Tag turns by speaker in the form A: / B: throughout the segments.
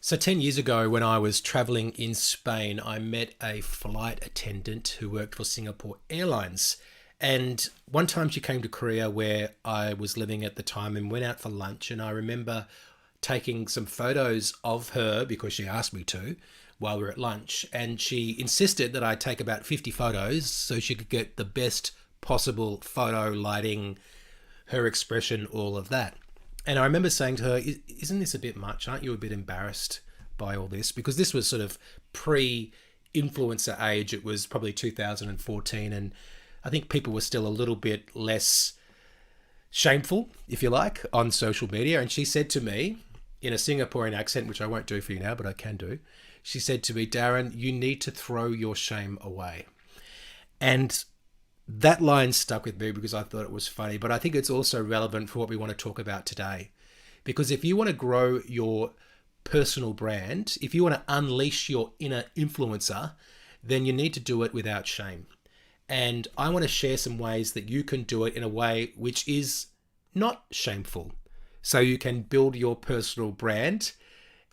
A: So 10 years ago when I was traveling in Spain, I met a flight attendant who worked for Singapore Airlines. And one time she came to Korea where I was living at the time and went out for lunch. And I remember taking some photos of her because she asked me to while we were at lunch. And she insisted that I take about 50 photos so she could get the best possible photo lighting, her expression, all of that. And I remember saying to her, isn't this a bit much? Aren't you a bit embarrassed by all this? Because this was sort of pre-influencer age. It was probably 2014. And I think people were still a little bit less shameful, if you like, on social media. And she said to me in a Singaporean accent, which I won't do for you now, but I can do. She said to me, Darren, you need to throw your shame away. And that line stuck with me because I thought it was funny, but I think it's also relevant for what we want to talk about today. Because if you want to grow your personal brand, if you want to unleash your inner influencer, then you need to do it without shame. And I want to share some ways that you can do it in a way which is not shameful. So you can build your personal brand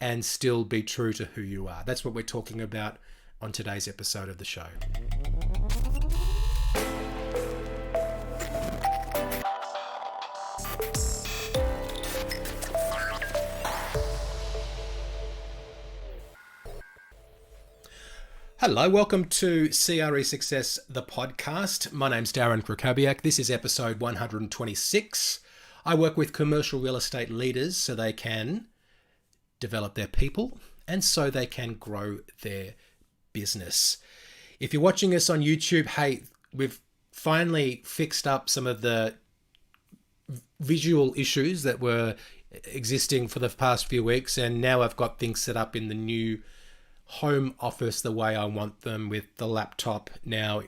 A: and still be true to who you are. That's what we're talking about on today's episode of the show. Hello, welcome to CRE Success, the podcast. My name's Darren Krakowiak. This is episode 126. I work with commercial real estate leaders so they can develop their people and so they can grow their business. If you're watching us on YouTube, hey, we've finally fixed up some of the visual issues that were existing for the past few weeks, and now I've got things set up in the new home office the way I want them, with the laptop now,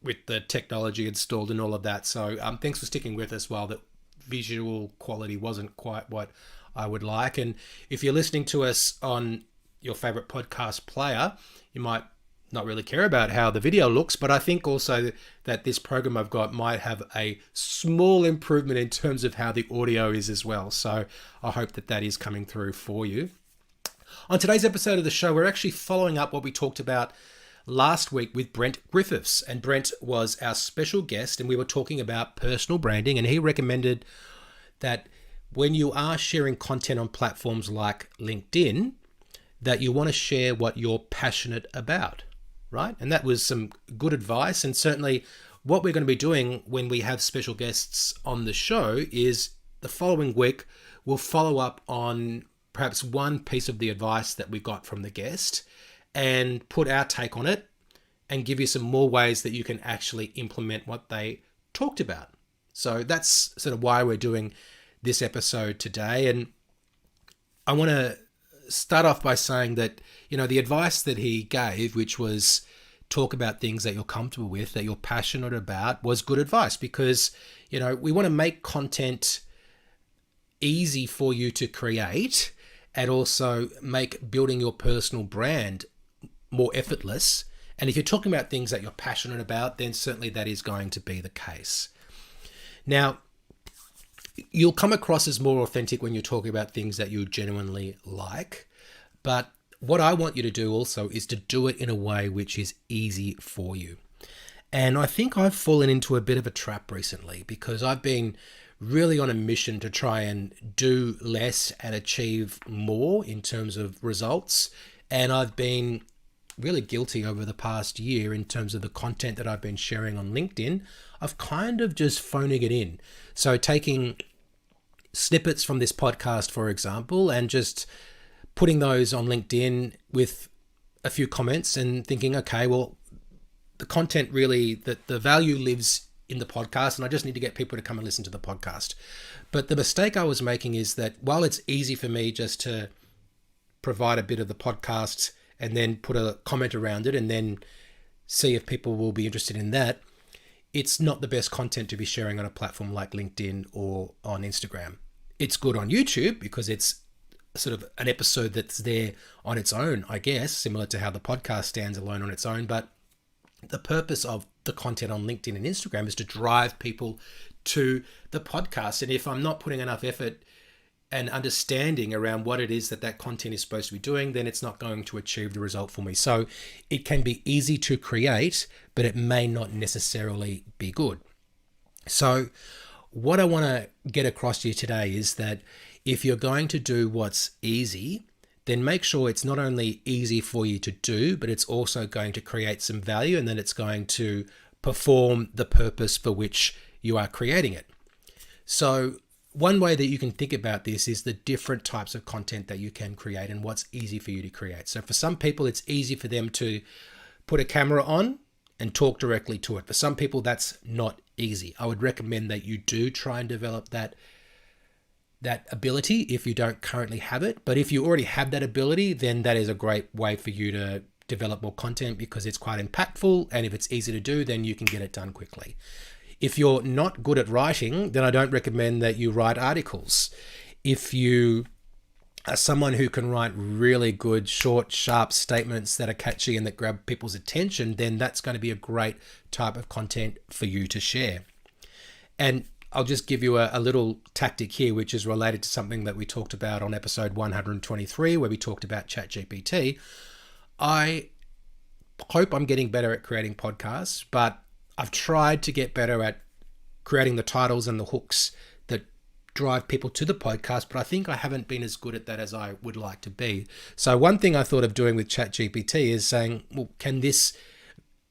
A: with the technology installed and all of that. So thanks for sticking with us while the visual quality wasn't quite what I would like. And if you're listening to us on your favorite podcast player, you might not really care about how the video looks, but I think also that this program I've got might have a small improvement in terms of how the audio is as well. So I hope that that is coming through for you. On today's episode of the show, we're actually following up what we talked about last week with Brent Griffiths. And Brent was our special guest, and we were talking about personal branding. And he recommended that when you are sharing content on platforms like LinkedIn, that you want to share what you're passionate about, right? And that was some good advice. And certainly what we're going to be doing when we have special guests on the show is the following week, we'll follow up on perhaps one piece of the advice that we got from the guest and put our take on it and give you some more ways that you can actually implement what they talked about. So that's sort of why we're doing this episode today. And I want to start off by saying that, you know, the advice that he gave, which was talk about things that you're comfortable with, that you're passionate about, was good advice because, you know, we want to make content easy for you to create and also make building your personal brand more effortless. And if you're talking about things that you're passionate about, then certainly that is going to be the case. Now, you'll come across as more authentic when you're talking about things that you genuinely like. But what I want you to do also is to do it in a way which is easy for you. And I think I've fallen into a bit of a trap recently because I've been really on a mission to try and do less and achieve more in terms of results. And I've been really guilty over the past year in terms of the content that I've been sharing on LinkedIn. I've kind of just phoning it in. So taking snippets from this podcast, for example, and just putting those on LinkedIn with a few comments and thinking, okay, well, the content really, the value lives in the podcast, and I just need to get people to come and listen to the podcast. But the mistake I was making is that while it's easy for me just to provide a bit of the podcast and then put a comment around it and then see if people will be interested in that, it's not the best content to be sharing on a platform like LinkedIn or on Instagram. It's good on YouTube because it's sort of an episode that's there on its own, I guess, similar to how the podcast stands alone on its own. But the purpose of the content on LinkedIn and Instagram is to drive people to the podcast. And if I'm not putting enough effort and understanding around what it is that content is supposed to be doing, then it's not going to achieve the result for me. So it can be easy to create, but it may not necessarily be good. So what I want to get across to you today is that if you're going to do what's easy, then make sure it's not only easy for you to do, but it's also going to create some value, and then it's going to perform the purpose for which you are creating it. So one way that you can think about this is the different types of content that you can create and what's easy for you to create. So for some people, it's easy for them to put a camera on and talk directly to it. For some people, that's not easy. I would recommend that you do try and develop that ability if you don't currently have it. But if you already have that ability, then that is a great way for you to develop more content because it's quite impactful. And if it's easy to do, then you can get it done quickly. If you're not good at writing, then I don't recommend that you write articles. If you are someone who can write really good, short, sharp statements that are catchy and that grab people's attention, then that's going to be a great type of content for you to share. And I'll just give you a little tactic here, which is related to something that we talked about on episode 123, where we talked about ChatGPT. I hope I'm getting better at creating podcasts, but I've tried to get better at creating the titles and the hooks that drive people to the podcast, but I think I haven't been as good at that as I would like to be. So one thing I thought of doing with ChatGPT is saying, well, can this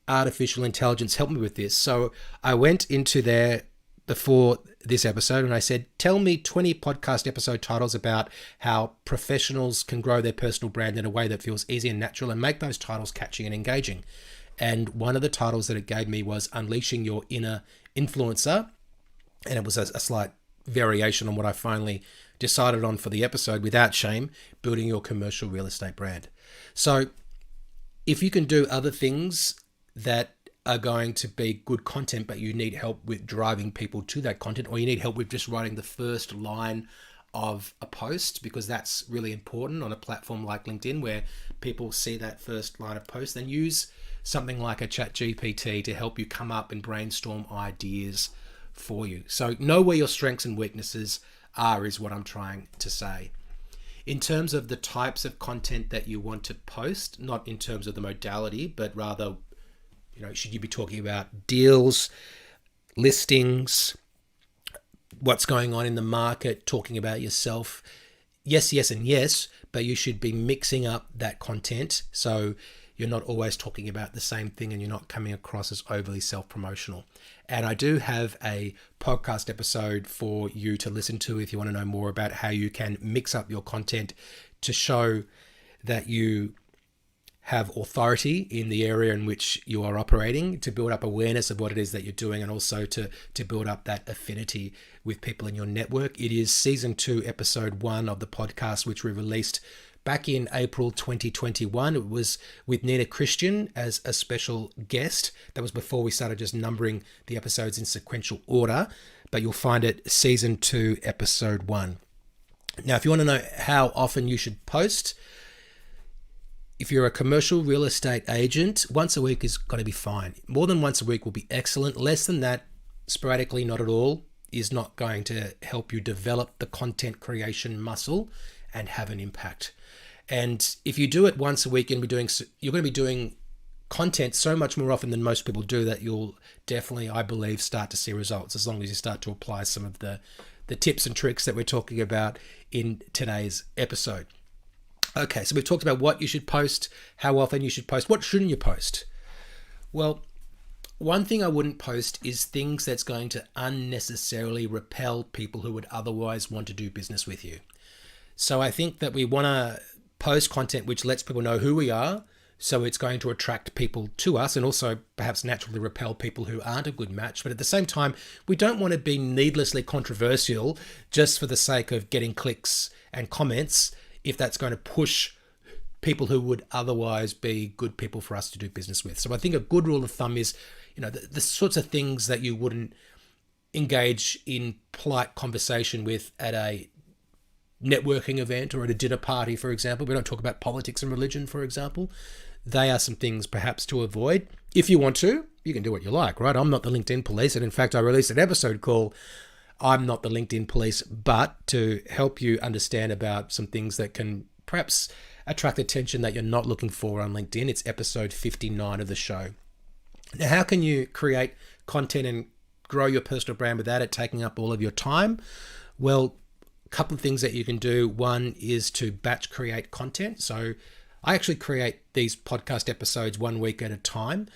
A: artificial intelligence help me with this? So I went into there before this episode and I said, tell me 20 podcast episode titles about how professionals can grow their personal brand in a way that feels easy and natural, and make those titles catchy and engaging. And one of the titles that it gave me was Unleashing Your Inner Influencer. And it was a slight variation on what I finally decided on for the episode, Without Shame, Building Your Commercial Real Estate Brand. So if you can do other things that are going to be good content, but you need help with driving people to that content, or you need help with just writing the first line of a post, because that's really important on a platform like LinkedIn where people see that first line of post, then use something like a ChatGPT to help you come up and brainstorm ideas for you. So know where your strengths and weaknesses are is what I'm trying to say. In terms of the types of content that you want to post, not in terms of the modality, but rather, should you be talking about deals, listings, what's going on in the market, talking about yourself? Yes, and yes, but you should be mixing up that content so you're not always talking about the same thing and you're not coming across as overly self-promotional. And I do have a podcast episode for you to listen to if you want to know more about how you can mix up your content to show that you have authority in the area in which you are operating, to build up awareness of what it is that you're doing, and also to build up that affinity with people in your network. It is season 2, episode 1 of the podcast, which we released back in April 2021. It was with Nina Christian as a special guest. That was before we started just numbering the episodes in sequential order, but you'll find it season 2, episode 1. Now, if you want to know how often you should post, if you're a commercial real estate agent, once a week is going to be fine. More than once a week will be excellent. Less than that, sporadically, not at all, is not going to help you develop the content creation muscle and have an impact. And if you do it once a week, you're going to be doing content so much more often than most people do that you'll definitely, I believe, start to see results as long as you start to apply some of the tips and tricks that we're talking about in today's episode. Okay, so we've talked about what you should post, how often you should post. What shouldn't you post? Well, one thing I wouldn't post is things that's going to unnecessarily repel people who would otherwise want to do business with you. So I think that we want to post content which lets people know who we are, so it's going to attract people to us and also perhaps naturally repel people who aren't a good match. But at the same time, we don't want to be needlessly controversial just for the sake of getting clicks and comments, if that's going to push people who would otherwise be good people for us to do business with. So I think a good rule of thumb is, the sorts of things that you wouldn't engage in polite conversation with at a networking event or at a dinner party, for example. We don't talk about politics and religion, for example. They are some things perhaps to avoid. If you want to, you can do what you like, right? I'm not the LinkedIn police. And in fact, I released an episode called I'm not the LinkedIn police, but to help you understand about some things that can perhaps attract attention that you're not looking for on LinkedIn. It's episode 59 of the show. Now, how can you create content and grow your personal brand without it taking up all of your time? Well, a couple of things that you can do. One is to batch create content. So I actually create these podcast episodes 1 week at a time.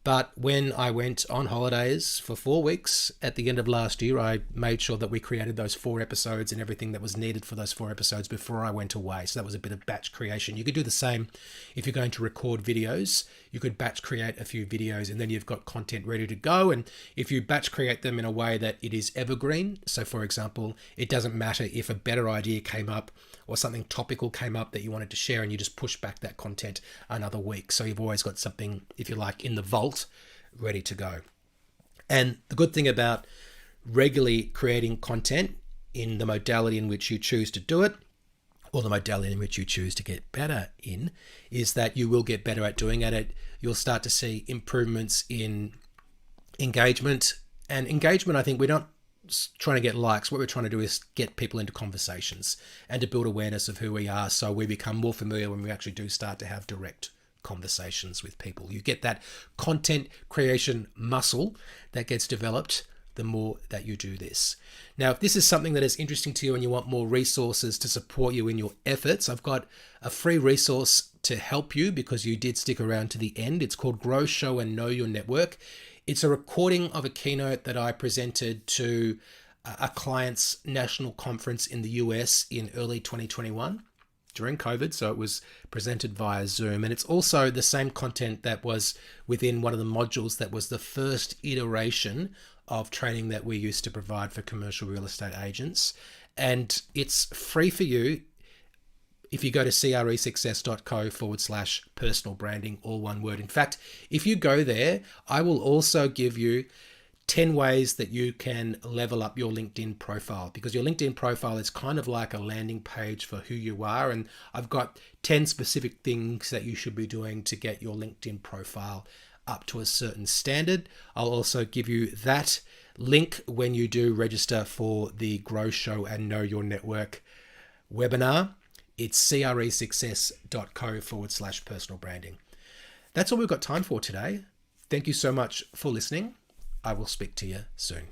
A: But when I went on holidays for 4 weeks at the end of last year, I made sure that we created those 4 episodes and everything that was needed for those 4 episodes before I went away. So that was a bit of batch creation. You could do the same if you're going to record videos. You could batch create a few videos and then you've got content ready to go. And if you batch create them in a way that it is evergreen, so for example, it doesn't matter if a better idea came up or something topical came up that you wanted to share and you just push back that content another week. So you've always got something, if you like, in the vault ready to go. And the good thing about regularly creating content in the modality in which you choose to do it, or the modality in which you choose to get better in, is that you will get better at doing it. You'll start to see improvements in engagement. And engagement, I think we're not trying to get likes. What we're trying to do is get people into conversations and to build awareness of who we are, so we become more familiar when we actually do start to have direct conversations with people. You get that content creation muscle that gets developed the more that you do this. Now, if this is something that is interesting to you and you want more resources to support you in your efforts, I've got a free resource to help you because you did stick around to the end. It's called Grow, Show and Know Your Network. It's a recording of a keynote that I presented to a client's national conference in the US in early 2021 during COVID. So it was presented via Zoom. And it's also the same content that was within one of the modules that was the first iteration of training that we used to provide for commercial real estate agents. And it's free for you if you go to cresuccess.co/personal branding, all one word. In fact, if you go there, I will also give you 10 ways that you can level up your LinkedIn profile, because your LinkedIn profile is kind of like a landing page for who you are. And I've got 10 specific things that you should be doing to get your LinkedIn profile up to a certain standard. I'll also give you that link when you do register for the Grow, Show and Know Your Network webinar. It's cresuccess.co/personal branding. That's all we've got time for today. Thank you so much for listening. I will speak to you soon.